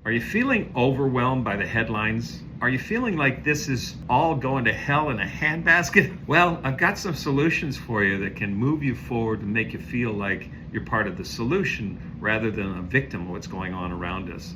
Are you feeling overwhelmed by the headlines? Are you feeling like this is all going to hell in a handbasket? Well, I've got some solutions for you that can move you forward and make you feel like you're part of the solution rather than a victim of what's going on around us.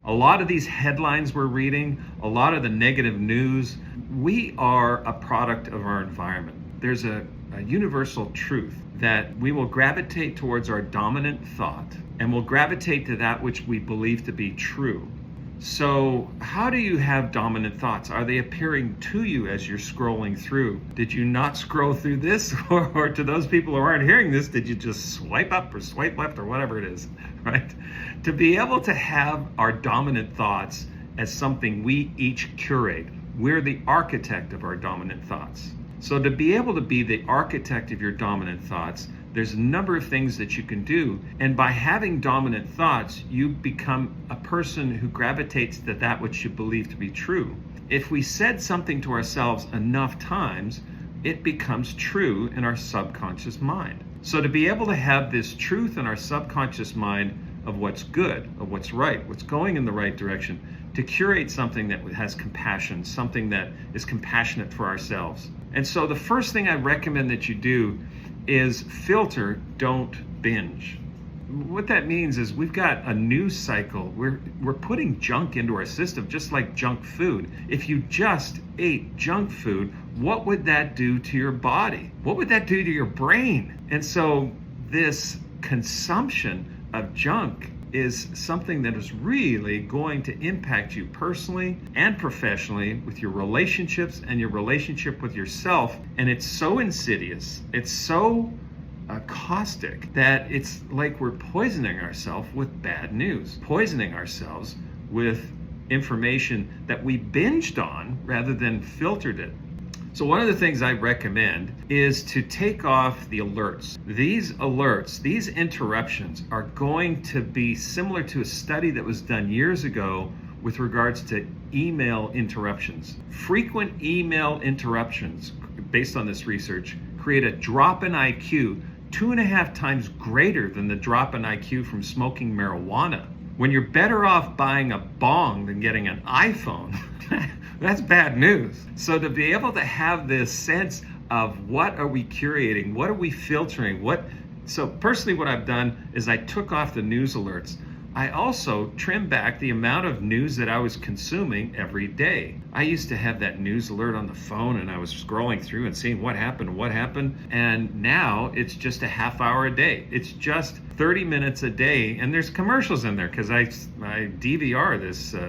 A lot of these headlines we're reading, a lot of the negative news, we are a product of our environment. There's a universal truth that we will gravitate towards our dominant thought and will gravitate to that which we believe to be true. So how do you have dominant thoughts? Are they appearing to you as you're scrolling through? Did you not scroll through this? Or to those people who aren't hearing this, did you just swipe up or swipe left or whatever it is, right? To be able to have our dominant thoughts as something we each curate, we're the architect of our dominant thoughts. So to be able to be the architect of your dominant thoughts, there's a number of things that you can do. And by having dominant thoughts, you become a person who gravitates to that which you believe to be true. If we said something to ourselves enough times, it becomes true in our subconscious mind. So to be able to have this truth in our subconscious mind of what's good, of what's right, what's going in the right direction, to curate something that has compassion, something that is compassionate for ourselves. And so the first thing I recommend that you do is filter, don't binge. What that means is we've got a news cycle. We're putting junk into our system, just like junk food. If you just ate junk food, what would that do to your body? What would that do to your brain? And so this consumption of junk is something that is really going to impact you personally and professionally with your relationships and your relationship with yourself. And it's so insidious, it's so caustic that it's like we're poisoning ourselves with bad news, poisoning ourselves with information that we binged on rather than filtered it. So one of the things I recommend is to take off the alerts. These alerts, these interruptions are going to be similar to a study that was done years ago with regards to email interruptions. Frequent email interruptions, based on this research, create a drop in IQ 2.5 times greater than the drop in IQ from smoking marijuana. When you're better off buying a bong than getting an iPhone, that's bad news. So to be able to have this sense of what are we curating, what are we filtering, so personally what I've done is I took off the news alerts. I also trimmed back the amount of news that I was consuming every day. I used to have that news alert on the phone and I was scrolling through and seeing what happened. And now it's just a half hour a day. It's just 30 minutes a day. And there's commercials in there because I DVR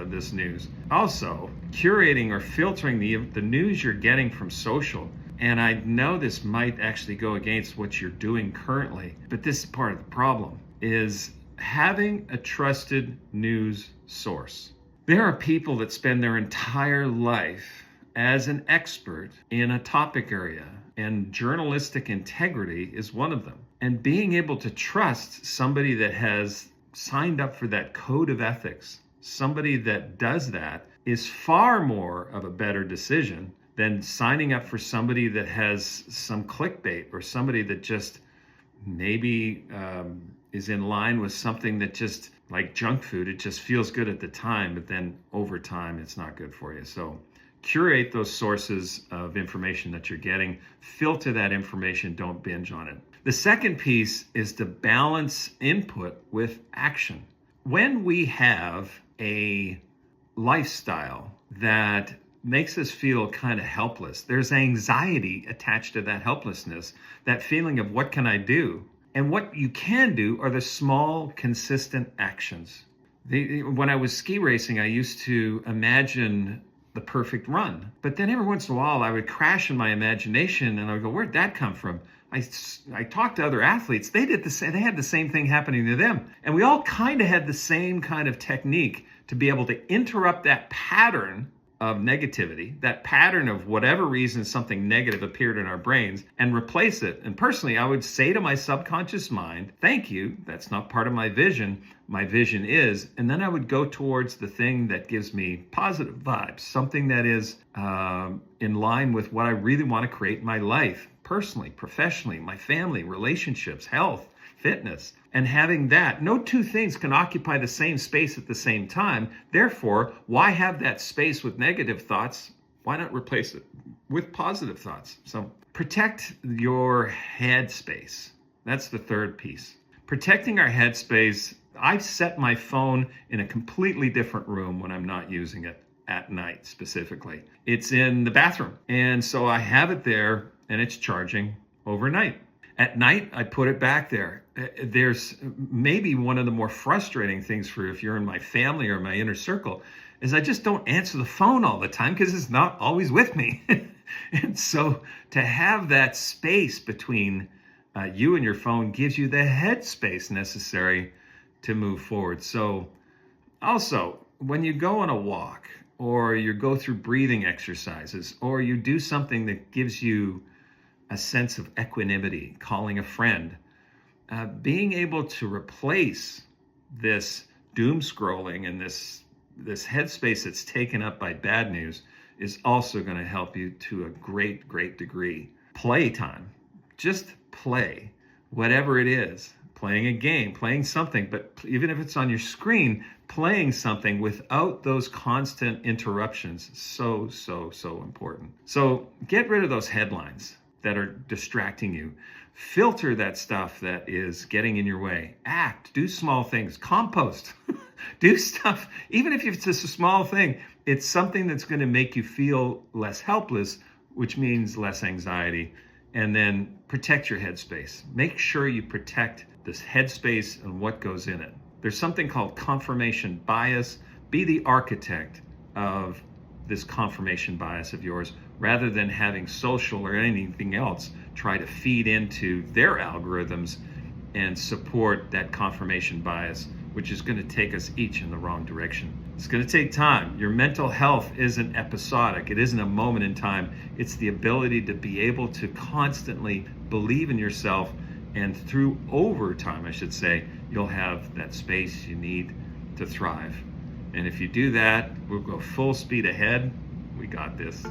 this news. Also, curating or filtering the news you're getting from social. And I know this might actually go against what you're doing currently, but this is part of the problem, is having a trusted news source. There are people that spend their entire life as an expert in a topic area, and journalistic integrity is one of them. And being able to trust somebody that has signed up for that code of ethics, somebody that does that, is far more of a better decision than signing up for somebody that has some clickbait or somebody that just maybe is in line with something that just, like junk food, it just feels good at the time, but then over time it's not good for you. So curate those sources of information that you're getting, filter that information, don't binge on it. The second piece is to balance input with action. When we have a lifestyle that makes us feel kind of helpless, there's anxiety attached to that helplessness, that feeling of what can I do? And what you can do are the small, consistent actions. When I was ski racing, I used to imagine the perfect run. But then every once in a while, I would crash in my imagination and I would go, where'd that come from? I talked to other athletes. They did the same. They had the same thing happening to them. And we all kind of had the same kind of technique to be able to interrupt that pattern of negativity, that pattern of whatever reason something negative appeared in our brains, and replace it. And personally, I would say to my subconscious mind, thank you, that's not part of my vision. My vision is, and then I would go towards the thing that gives me positive vibes, something that is in line with what I really want to create in my life, personally, professionally, my family, relationships, health, fitness. And having that, no two things can occupy the same space at the same time. Therefore, why have that space with negative thoughts? Why not replace it with positive thoughts? So protect your headspace. That's the third piece. Protecting our headspace. I set my phone in a completely different room when I'm not using it at night specifically. It's in the bathroom. And so I have it there and it's charging overnight. At night, I put it back there. There's maybe one of the more frustrating things for if you're in my family or my inner circle is I just don't answer the phone all the time because it's not always with me. And so to have that space between you and your phone gives you the headspace necessary to move forward. So also, when you go on a walk or you go through breathing exercises or you do something that gives you a sense of equanimity, calling a friend, being able to replace this doom scrolling and this headspace that's taken up by bad news is also going to help you to a great, great degree. Playtime, just play, whatever it is, playing a game, playing something, but even if it's on your screen, playing something without those constant interruptions, so important. So get rid of those headlines that are distracting you. Filter that stuff that is getting in your way. Act, do small things, compost, do stuff. Even if it's just a small thing, it's something that's going to make you feel less helpless, which means less anxiety. And then protect your headspace. Make sure you protect this headspace and what goes in it. There's something called confirmation bias. Be the architect of this confirmation bias of yours, rather than having social or anything else try to feed into their algorithms and support that confirmation bias, which is going to take us each in the wrong direction. It's going to take time. Your mental health isn't episodic. It isn't a moment in time. It's the ability to be able to constantly believe in yourself, and through overtime, I should say, you'll have that space you need to thrive. And if you do that, we'll go full speed ahead. We got this.